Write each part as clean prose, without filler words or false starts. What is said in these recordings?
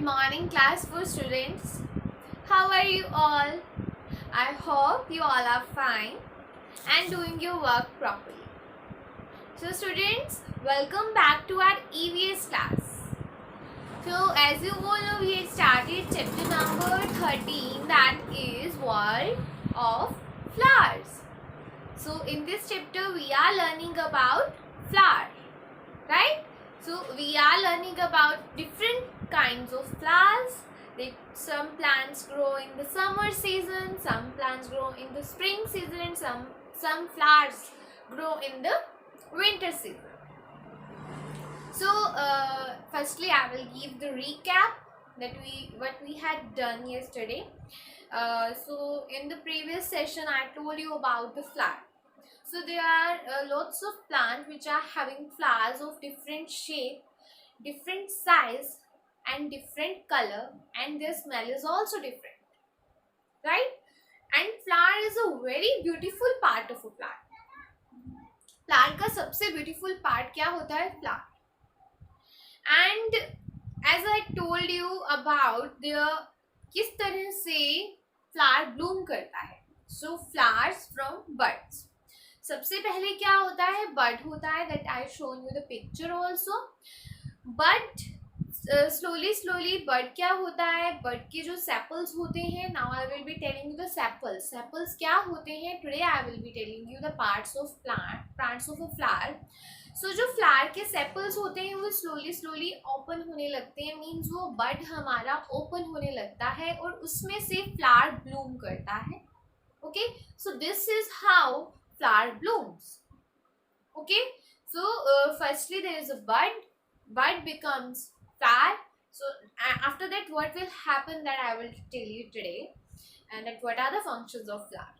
morning class for students. How are you all? I hope you all are fine and doing your work properly. So students, welcome back to our EVS class. So as you all know, we had started chapter number 13, that is World of Flowers. So in this chapter we are learning about flower, right? So we are learning about different kinds of flowers. Some plants grow in the summer season, some plants grow in the spring season, and some flowers grow in the winter season. So firstly I will give the recap that what we had done yesterday. So in the previous session I told you about the flower. So there are lots of plants which are having flowers of different shape, different size and different color, and their smell is also different, right? And flower is a very beautiful part of a plant. Plant का सबसे beautiful part क्या होता है? Flower. And as I told you about the किस तरह से flower bloom करता है. So flowers from buds. सबसे पहले क्या होता है? बड होता है. That I shown you the picture also. But slowly bud क्या होता है? बड के जो सेपल्स होते हैं, now I will be telling you the sepals. Sepals क्या होते हैं? Today I will be telling you the parts of plants of a flower. So जो फ्लावर के सेपल्स होते हैं वो स्लोली ओपन होने लगते हैं. मीन्स वो बड हमारा ओपन होने लगता है और उसमें से फ्लावर ब्लूम करता है. Okay, so this is how flower blooms. Okay, so firstly there is a bud becomes flower. So after that what will happen, that I will tell you today, and that what are the functions of flower.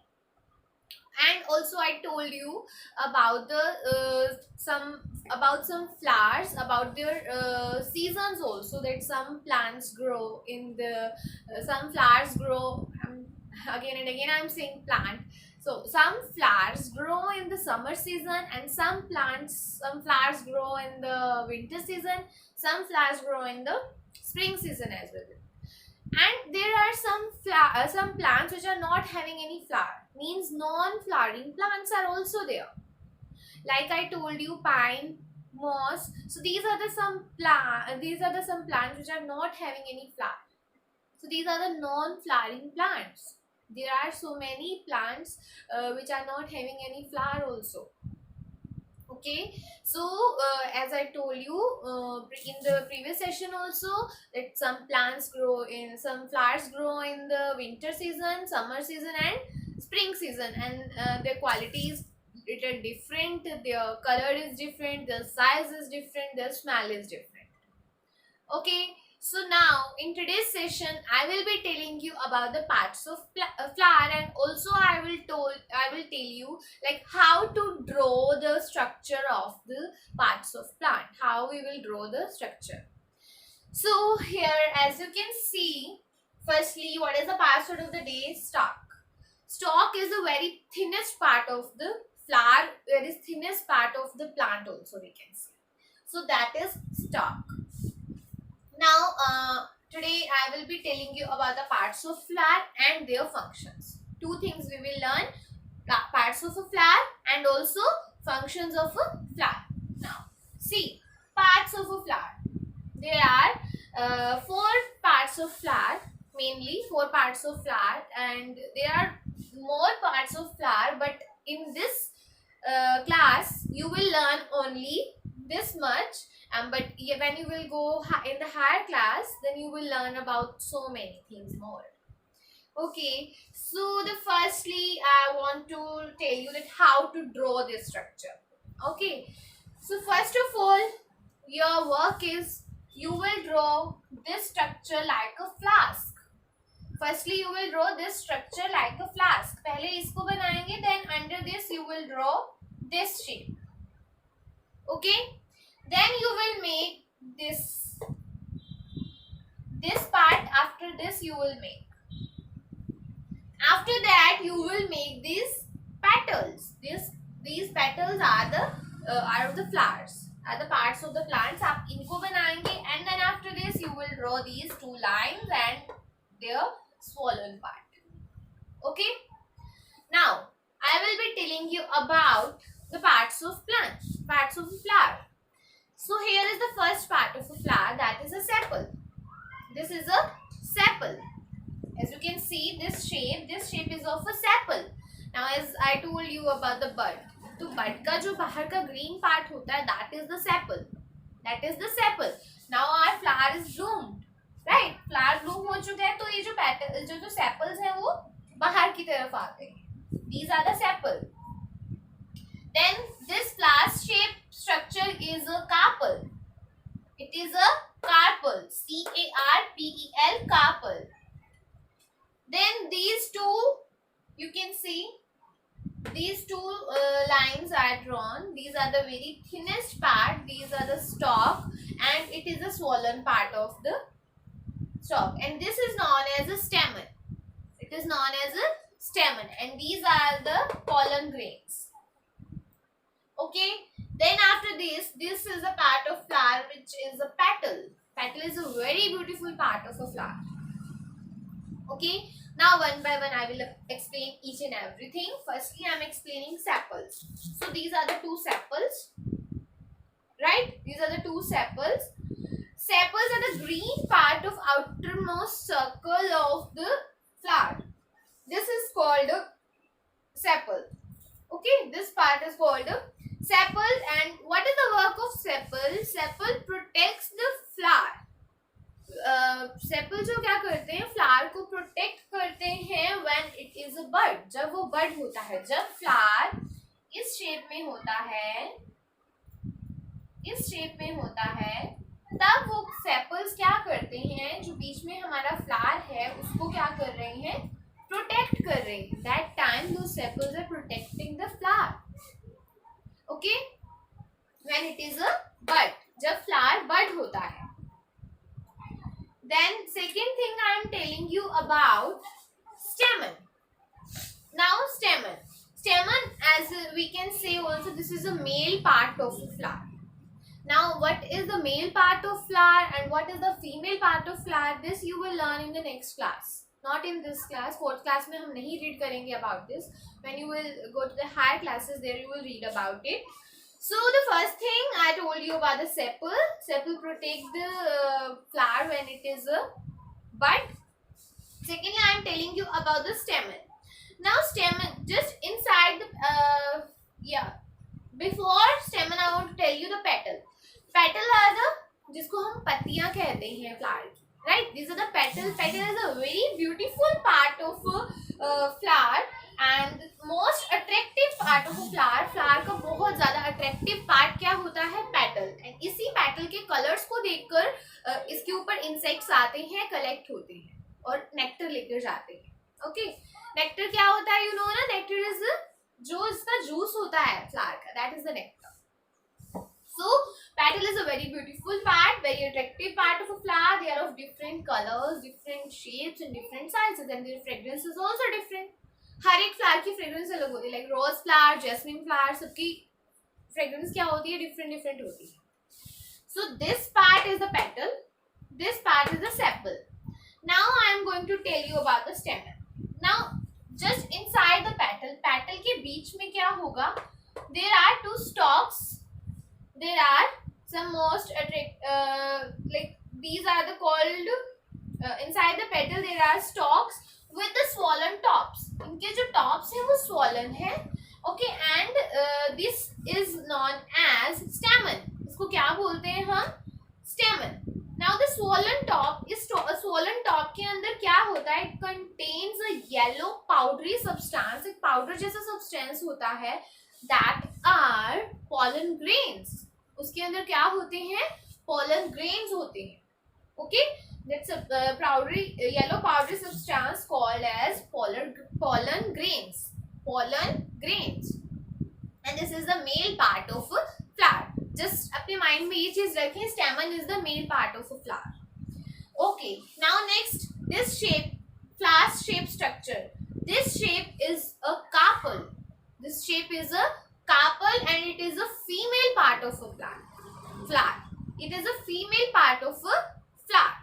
And also I told you about the some flowers, about their seasons also, that some plants grow in the some flowers grow, again and again I am saying plant. So some flowers grow in the summer season, and some flowers grow in the winter season, some flowers grow in the spring season as well. And there are some plants which are not having any flower, means non-flowering plants are also there. Like I told you, pine, moss. So these are the some plants which are not having any flower. So these are the non-flowering plants. There are so many plants which are not having any flower also. Okay, so as I told you in the previous session also, that some flowers grow in the winter season, summer season and spring season, and their quality is little different, their color is different, their size is different, their smell is different. Okay, so now in today's session I will be telling you about the parts of flower, and also I will tell you like how to draw the structure of the parts of plant, how we will draw the structure. So here, as you can see, firstly what is the part of the day? Stalk. Stalk is the very thinnest part of the flower, very thinnest part of the plant also we can see. So that is stalk. Now today I will be telling you about the parts of flower and their functions. Two things we will learn: parts of a flower and also functions of a flower. Now see, parts of a flower. There are 4 parts of flower, mainly 4 parts of flower, and there are more parts of flower, but in this class you will learn only this much. But when you will go in the higher class, then you will learn about so many things more. Okay, so firstly I want to tell you that how to draw this structure. Okay, so first of all, your work is you will draw this structure like a flask. Firstly you will draw this structure like a flask. पहले इसको बनाएंगे, then under this you will draw this shape. Okay, then you will make this part. After this you will make, after that you will make these petals. These petals are of the flowers, are the parts of the plants. आप इनको बनाएंगे, and then after this you will draw these two lines and their swollen part. Okay. Now, I will be telling you about the parts of plant, parts of a flower. So here is the first part of a flower, that is a sepal. This is a sepal. As you can see, this shape is of a sepal. Now, as I told you about the bud, तो bud का जो बाहर का green part होता है, that is the sepal. That is the sepal. Now our flower is bloomed, right? Flower bloom हो चुका है, तो ये जो petal, जो sepals हैं वो बाहर की तरफ आते हैं. These are the sepal. Then this flower shape structure is a carpel. It is a carpel. C-A-R-P-E-L, carpel. Then these two, you can see, these two lines are drawn. These are the very thinnest part. These are the stalk, and it is a swollen part of the stalk. And this is known as a stamen. It is known as a stamen. And these are the pollen grains. Okay. Then after this is a part of flower which is a petal. Petal is a very beautiful part of a flower. Okay. Now one by one I will explain each and everything. Firstly, I am explaining sepals. So these are the two sepals. Right? These are the two sepals. Sepals are the green part of outermost circle of the flower. This is called a sepal. Okay, this part is called a sepal. And what is the work of sepal? Sepal protects the flower. Sepal जो क्या करते हैं, flower को protect करते हैं when it is a bud, जब वो बड होता है. जब फ्लावर इस शेप में होता है, इस शेप में होता है, तब वो सेपल्स क्या करते हैं, जो बीच में हमारा फ्लावर है उसको क्या कर रहे हैं, प्रोटेक्ट कर रहे हैं. That time two sepals are protecting the flower. Okay, when it is a bud, जब फ्लावर बड होता है. Then second thing I am telling you about stamen. Now stamen, as we can say also, this is a male part of a flower. Now what is the male part of flower and what is the female part of flower? This you will learn in the next class. Not in this class. Fourth class में हम नहीं read करेंगे about this. When you will go to the higher classes, there you will read about it. So the first thing I told you about the sepal. Sepal protects the flower when it is a bud. Secondly, I am telling you about the stamen. Now stamen, just inside the before stamen I want to tell you the petal. Petal are the, जिसको हम पत्तियां कहते हैं flower की, right? These are the petal. Petal is a very beautiful part of flower. And most attractive part of a flower, flower का बहुत ज़्यादा attractive part क्या होता है, petal. And इसी petal के colors को देखकर इसके ऊपर insects आते हैं, collect होते हैं और nectar लेकर जाते हैं. Okay, nectar क्या होता है, you know ना, nectar is जो इसका juice होता है flower का, that is the nectar. So petal is a very beautiful part, very attractive part of a flower. They are of different colors, different shapes and different sizes, and their fragrance is also different. हर एक flower की fragrance अलग होती है. Like rose flower, jasmine flower, सबकी fragrance क्या होती है, different होती है. So this part is the petal, this part is the sepal. Now I am going to tell you about the stamen. Now just inside the petal, petal के बीच में क्या होगा, there are two stalks, there are some most like these are the called, inside the petal there are stalks with the swollen tops. इनके जो tops हैं वो swollen है. Okay, and this is known as stamen. इसको क्या बोलते हैं हम, stamen. Now the swollen top, इस swollen top के अंदर क्या होता है, it contains a yellow powdery substance. एक powder जैसा substance होता है, that are pollen grains. उसके अंदर क्या होते हैं, pollen grains होते हैं. Okay, that's a yellow powdery substance called as pollen grains. Pollen grains. And this is the male part of a flower. Just अपने mind में ये चीज रखें, stamen is the male part of a flower. Okay, now next, this shape, flower shape structure. This shape is a carpel. This shape is a carpel and it is a female part of a flower. It is a female part of a flower.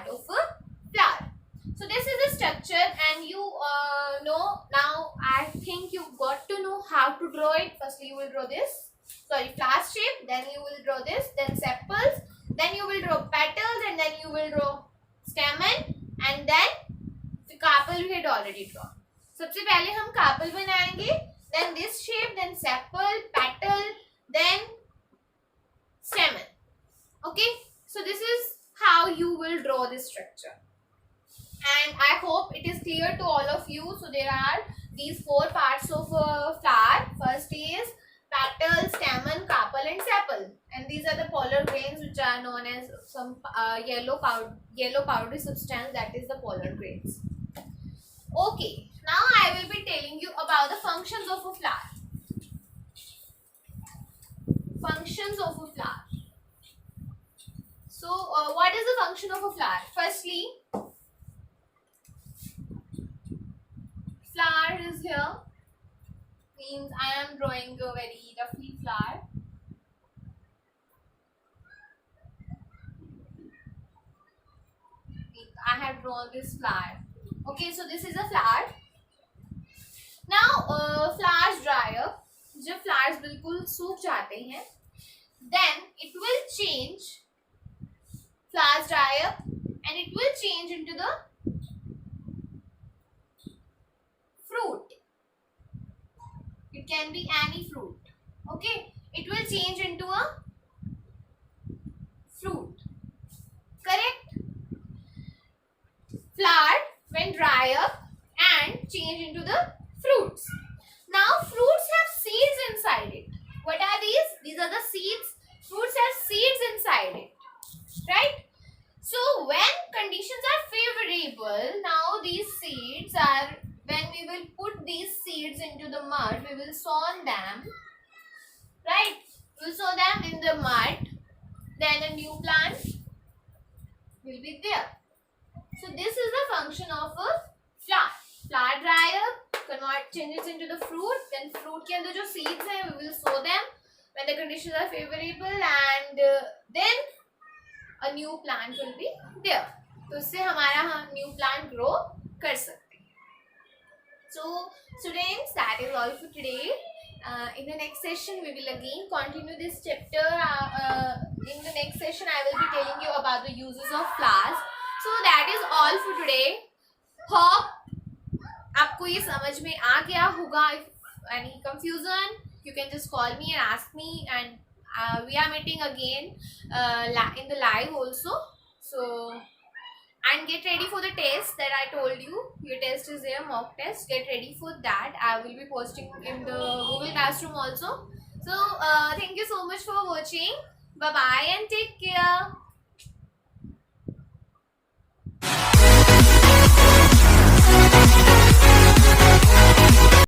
part of a flower. So this is the structure, and you know now. I think you got to know how to draw it. Firstly, you will draw this. Sorry, flower shape. Then you will draw this. Then sepals. Then you will draw petals, and then you will draw stamen, and then carpel we had already drawn. सबसे पहले हम carpel बनाएंगे. Then this shape. Then sepal, petal. Then stamen. Okay. So this is how you will draw this structure. And I hope it is clear to all of you. So there are these 4 parts of a flower. First is petal, stamen, carpel and sepal. And these are the polar grains which are known as some yellow powdery substance, that is the polar grains. Okay, now I will be telling you about the functions of a flower. Functions of a flower. So what is the function of a flower? Firstly, flower is here, means I am drawing a very roughly flower. I have drawn this flower. Okay, so this is a flower. Now flowers dry up. जब flowers बिल्कुल सूख जाते हैं, then it will change. Flowers dry up and it will change into the fruit. It can be any fruit. Okay, it will change into a fruit. Correct? Flower when dry up and change into the fruits. Now fruits have seeds inside it. What are these? These are the seeds. Fruits have seeds inside it. Right? So when conditions are favorable, now these seeds are, when we will put these seeds into the mud, we will sow them. Right? We will sow them in the mud. Then a new plant will be there. So this is the function of a flower. Flower dry up, changes into the fruit. Then fruit के अंदर जो seeds हैं, we will sow them when the conditions are favorable, and then a new plant will be there. तो इससे हमारा हम new plant grow कर सकते हैं. So students, that is all for today. In the next session, we will again continue this chapter. In the next session, I will be telling you about the uses of flowers. So that is all for today. Hope आपको ये समझ में आ गया होगा. If any confusion, you can just call me and ask me, and we are meeting again in the live also. So, and get ready for the test that I told you. Your test is there, mock test. Get ready for that. I will be posting in the Google Classroom also. So thank you so much for watching. Bye bye and take care.